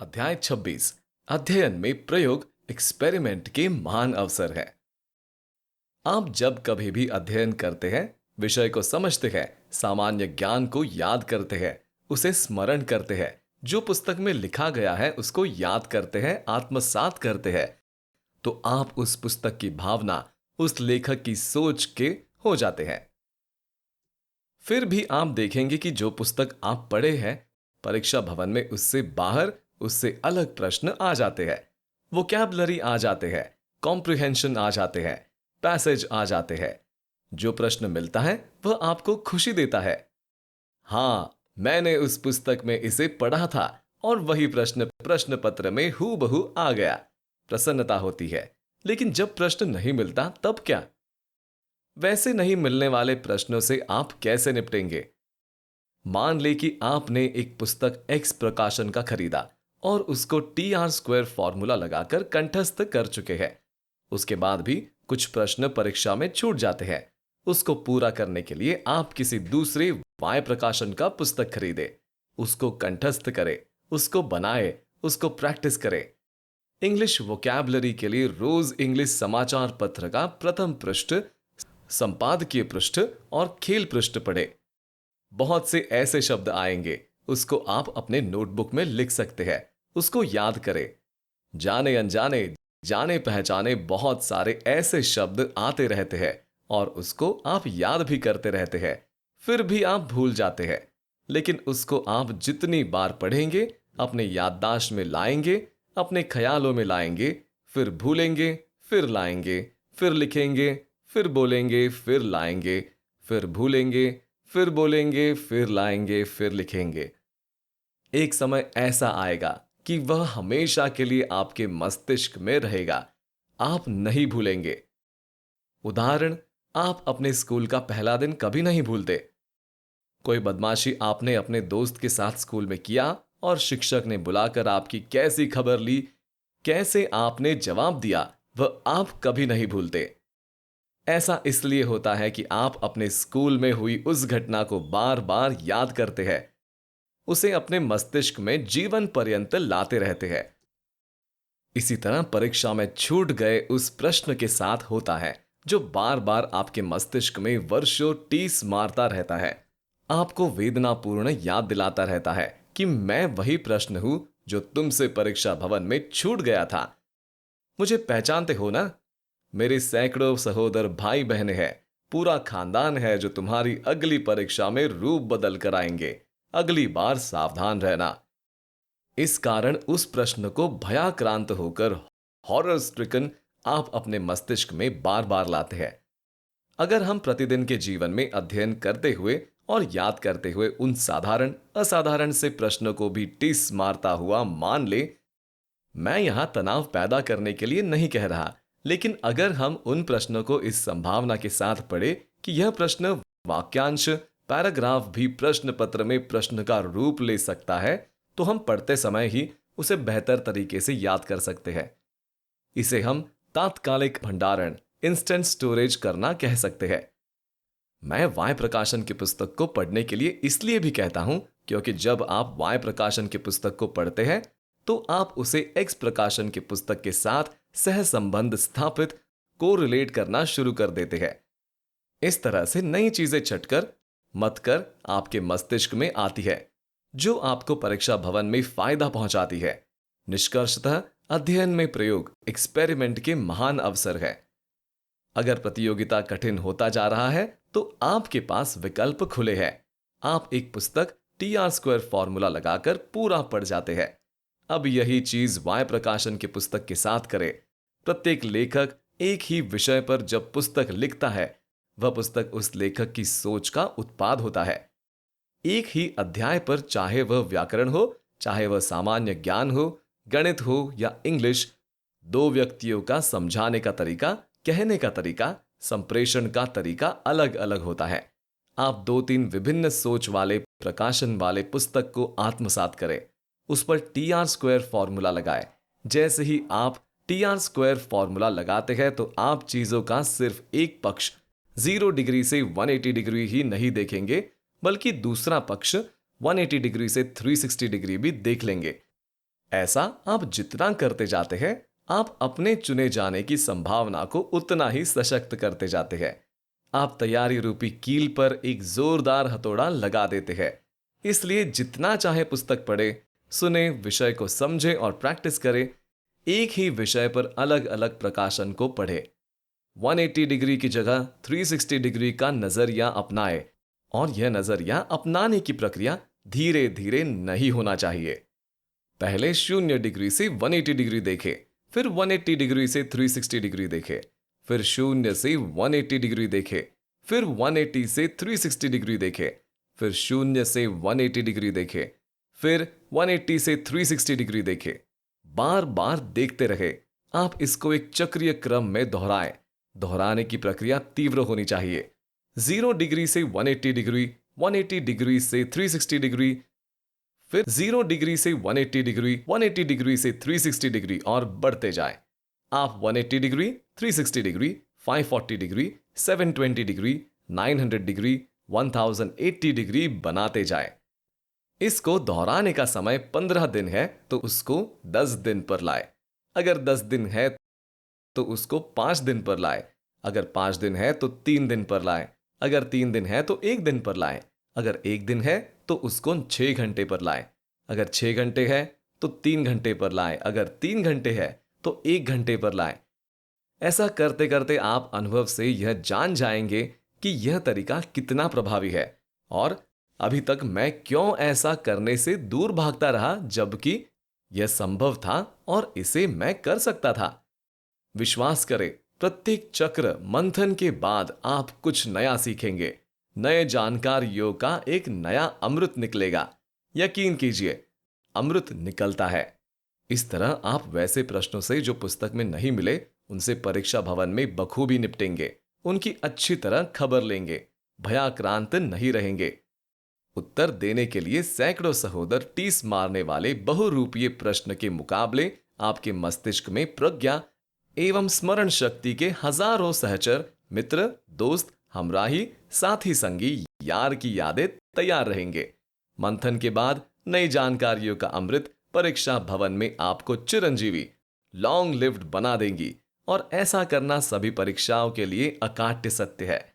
अध्याय 26 अध्ययन में प्रयोग एक्सपेरिमेंट के महान अवसर है। आप जब कभी भी अध्ययन करते हैं, विषय को समझते हैं, सामान्य ज्ञान को याद करते हैं, उसे स्मरण करते हैं, जो पुस्तक में लिखा गया है उसको याद करते हैं, आत्मसात करते हैं, तो आप उस पुस्तक की भावना, उस लेखक की सोच के हो जाते हैं। फिर भी आप देखेंगे कि जो पुस्तक आप पढ़े हैं, परीक्षा भवन में उससे बाहर, उससे अलग प्रश्न आ जाते हैं, वोकैबुलरी आ जाते हैं, कॉम्प्रिहेंशन आ जाते हैं, पैसेज आ जाते हैं। जो प्रश्न मिलता है वह आपको खुशी देता है। हाँ, मैंने उस पुस्तक में इसे पढ़ा था और वही प्रश्न प्रश्न पत्र में हूबहू आ गया। प्रसन्नता होती है। लेकिन जब प्रश्न नहीं मिलता तब क्या? वैसे नहीं मिलने वाले प्रश्नों से आप कैसे निपटेंगे? मान ले कि आपने एक पुस्तक एक्स प्रकाशन का खरीदा और उसको TR² फॉर्मूला लगाकर कंठस्थ कर चुके हैं। उसके बाद भी कुछ प्रश्न परीक्षा में छूट जाते हैं। उसको पूरा करने के लिए आप किसी दूसरे वाय प्रकाशन का पुस्तक खरीदे, उसको कंठस्थ करे, उसको बनाए, उसको प्रैक्टिस करे। इंग्लिश वोकैबुलरी के लिए रोज इंग्लिश समाचार पत्र का प्रथम पृष्ठ, संपादकीय पृष्ठ और खेल पृष्ठ पढ़े। बहुत से ऐसे शब्द आएंगे, उसको आप अपने नोटबुक में लिख सकते हैं, उसको याद करें। जाने अनजाने, जाने पहचाने बहुत सारे ऐसे शब्द आते रहते हैं और उसको आप याद भी करते रहते हैं, फिर भी आप भूल जाते हैं। लेकिन उसको आप जितनी बार पढ़ेंगे, अपने याददाश्त में लाएंगे, अपने ख्यालों में लाएंगे, फिर भूलेंगे, फिर लाएंगे, फिर लिखेंगे, फिर बोलेंगे, फिर लाएंगे, फिर भूलेंगे, फिर बोलेंगे, फिर लाएंगे, फिर लिखेंगे। एक समय ऐसा आएगा कि वह हमेशा के लिए आपके मस्तिष्क में रहेगा, आप नहीं भूलेंगे। उदाहरण, आप अपने स्कूल का पहला दिन कभी नहीं भूलते। कोई बदमाशी आपने अपने दोस्त के साथ स्कूल में किया और शिक्षक ने बुलाकर आपकी कैसी खबर ली, कैसे आपने जवाब दिया, वह आप कभी नहीं भूलते। ऐसा इसलिए होता है कि आप अपने स्कूल में हुई उस घटना को बार बार याद करते हैं, उसे अपने मस्तिष्क में जीवन पर्यंत लाते रहते हैं। इसी तरह परीक्षा में छूट गए उस प्रश्न के साथ होता है, जो बार बार आपके मस्तिष्क में वर्षों टीस मारता रहता है, आपको वेदनापूर्ण याद दिलाता रहता है कि मैं वही प्रश्न हूं जो तुमसे परीक्षा भवन में छूट गया था। मुझे पहचानते हो ना? मेरे सैकड़ों सहोदर भाई बहनें हैं, पूरा खानदान है जो तुम्हारी अगली परीक्षा में रूप बदल कर आएंगे। अगली बार सावधान रहना। इस कारण उस प्रश्न को भयाक्रांत होकर, हॉरर स्ट्रिकन, आप अपने मस्तिष्क में बार बार लाते हैं। अगर हम प्रतिदिन के जीवन में अध्ययन करते हुए और याद करते हुए उन साधारण असाधारण से प्रश्नों को भी टिस मारता हुआ मान ले, मैं यहां तनाव पैदा करने के लिए नहीं कह रहा, लेकिन अगर हम उन प्रश्नों को इस संभावना के साथ पढ़े कि यह प्रश्न वाक्यांश, पैराग्राफ भी प्रश्न पत्र में प्रश्न का रूप ले सकता है, तो हम पढ़ते समय ही उसे बेहतर तरीके से याद कर सकते हैं। इसे हम तात्कालिक भंडारण, इंस्टेंट स्टोरेज करना कह सकते हैं। मैं वाय प्रकाशन की पुस्तक को पढ़ने के लिए इसलिए भी कहता हूं क्योंकि जब आप वाय प्रकाशन की पुस्तक को पढ़ते हैं तो आप उसे एक्स प्रकाशन की पुस्तक के साथ सह संबंध स्थापित, कोरिलेट करना शुरू कर देते हैं। इस तरह से नई चीजें चटकर मतकर आपके मस्तिष्क में आती है, जो आपको परीक्षा भवन में फायदा पहुंचाती है। निष्कर्षतः अध्ययन में प्रयोग एक्सपेरिमेंट के महान अवसर है। अगर प्रतियोगिता कठिन होता जा रहा है तो आपके पास विकल्प खुले हैं। आप एक पुस्तक TR² फॉर्मूला लगाकर पूरा पढ़ जाते हैं। अब यही चीज वाय प्रकाशन की पुस्तक के साथ करें। प्रत्येक लेखक एक ही विषय पर जब पुस्तक लिखता है, वह पुस्तक उस लेखक की सोच का उत्पाद होता है। एक ही अध्याय पर, चाहे वह व्याकरण हो, चाहे वह सामान्य ज्ञान हो, गणित हो या इंग्लिश, दो व्यक्तियों का समझाने का तरीका, कहने का तरीका, संप्रेषण का तरीका अलग अलग होता है। आप 2-3 विभिन्न सोच वाले प्रकाशन वाले पुस्तक को आत्मसात करें, उस पर TR² फॉर्मूला लगाएं। जैसे ही आप TR² फॉर्मूला लगाते हैं तो आप चीजों का सिर्फ एक पक्ष 0 डिग्री से 180 डिग्री ही नहीं देखेंगे, बल्कि दूसरा पक्ष 180 डिग्री से 360 डिग्री भी देख लेंगे। ऐसा आप जितना करते जाते हैं, आप अपने चुने जाने की संभावना को उतना ही सशक्त करते जाते हैं। आप तैयारी रूपी कील पर एक जोरदार हथौड़ा लगा देते हैं। इसलिए जितना चाहे पुस्तक पढ़े, सुने, विषय को समझे और प्रैक्टिस करें। एक ही विषय पर अलग अलग प्रकाशन को पढ़े। 180 डिग्री की जगह 360 डिग्री का नजरिया अपनाए, और यह नजरिया अपनाने की प्रक्रिया धीरे धीरे नहीं होना चाहिए। पहले 0 डिग्री से 180 डिग्री देखे, फिर 180 डिग्री से 360 डिग्री देखे, फिर 0 से 180 डिग्री देखे, फिर 180 से 360 डिग्री देखे, फिर 0 से 180 डिग्री देखे, फिर 180 से 360 डिग्री देखे। बार बार देखते रहे। आप इसको एक चक्रीय क्रम में दोहराएं। दोहराने की प्रक्रिया तीव्र होनी चाहिए। 0 डिग्री से 180 डिग्री, 180 डिग्री से 360 डिग्री, फिर 0 डिग्री से 180 डिग्री, 180 डिग्री से 360 डिग्री और बढ़ते जाए। आप 180 degree, 360 degree, 540 degree, 720 degree, 900 degree, 1080 degree बनाते जाए। इसको दोहराने का समय 15 दिन है तो उसको 10 दिन पर लाए। अगर 10 दिन है तो उसको 5 दिन पर लाए। अगर 5 दिन है तो 3 दिन पर लाए। अगर 3 दिन है तो 1 दिन पर लाए। अगर 1 दिन है तो उसको 6 घंटे पर लाए। अगर 6 घंटे है तो 3 घंटे पर लाए। अगर 3 घंटे है तो 1 घंटे पर लाए। ऐसा करते करते आप अनुभव से यह जान जाएंगे कि यह तरीका कितना प्रभावी है, और अभी तक मैं क्यों ऐसा करने से दूर भागता रहा जबकि यह संभव था और इसे मैं कर सकता था। विश्वास करें, प्रत्येक चक्र मंथन के बाद आप कुछ नया सीखेंगे। नए जानकारियों का एक नया अमृत निकलेगा। यकीन कीजिए, अमृत निकलता है। इस तरह आप वैसे प्रश्नों से जो पुस्तक में नहीं मिले, उनसे परीक्षा भवन में बखूबी निपटेंगे। उनकी अच्छी तरह खबर लेंगे। भयाक्रांत नहीं रहेंगे। उत्तर देने के लिए सैकड़ों सहोदर टीस मारने वाले बहुरूपीय प्रश्न के मुकाबले आपके मस्तिष्क में प्रज्ञा एवं स्मरण शक्ति के हजारों सहचर, मित्र, दोस्त, हमराही, साथी, संगी, यार की यादें तैयार रहेंगे। मंथन के बाद नई जानकारियों का अमृत परीक्षा भवन में आपको चिरंजीवी, लॉन्ग लिव्ड बना देंगी। और ऐसा करना सभी परीक्षाओं के लिए अकाट्य सत्य है।